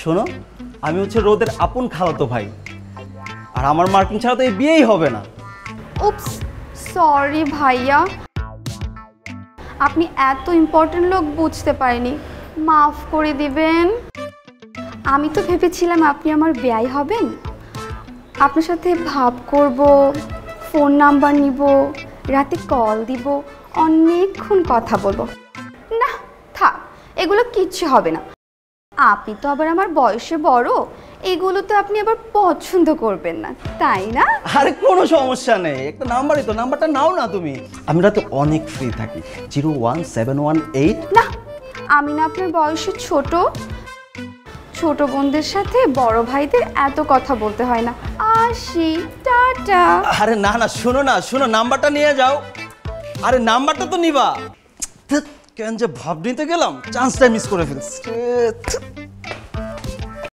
শোনো, আমি হচ্ছে রোদের আপন খালাতো ভাই, আর আমার মার্কিং ছাড়া তো এই বিয়েই হবে না। উপস, সরি ভাইয়া, আপনি এত ইম্পর্টেন্ট লোক বুঝতে পারিনি, মাফ করে দিবেন। আমি তো ভেবেছিলাম আপনি আমার বিয়ে হবেন, আপনার সাথে ভাব করব, ফোন নাম্বার নিব, রাতে কল দিব, অনেকক্ষণ কথা বলবো। না থাক, এগুলো কিচ্ছু হবে না। আপনি তো আবার আমার বয়সে বড়, এগুলো তো আপনি আবার পছন্দ করবেন না, তাই না? আরে কোনো সমস্যা নেই, একটা নাম্বারই তো, নাম্বারটা নাও না তুমি। আমি রাতে অনেক ফ্রি থাকি, 01718। না, আমি না আপনার বয়সে ছোট, ছোট বোনদের সাথে বড় ভাইদের এত কথা বলতে হয় না। আসি, টাটা। আরে না না, শোনো না, শোনো, নাম্বারটা নিয়ে যাও। আরে নাম্বারটা তো নিবা। কেন যে ভাব নিতে গেলাম, চান্সটা মিস করে ফেলছি।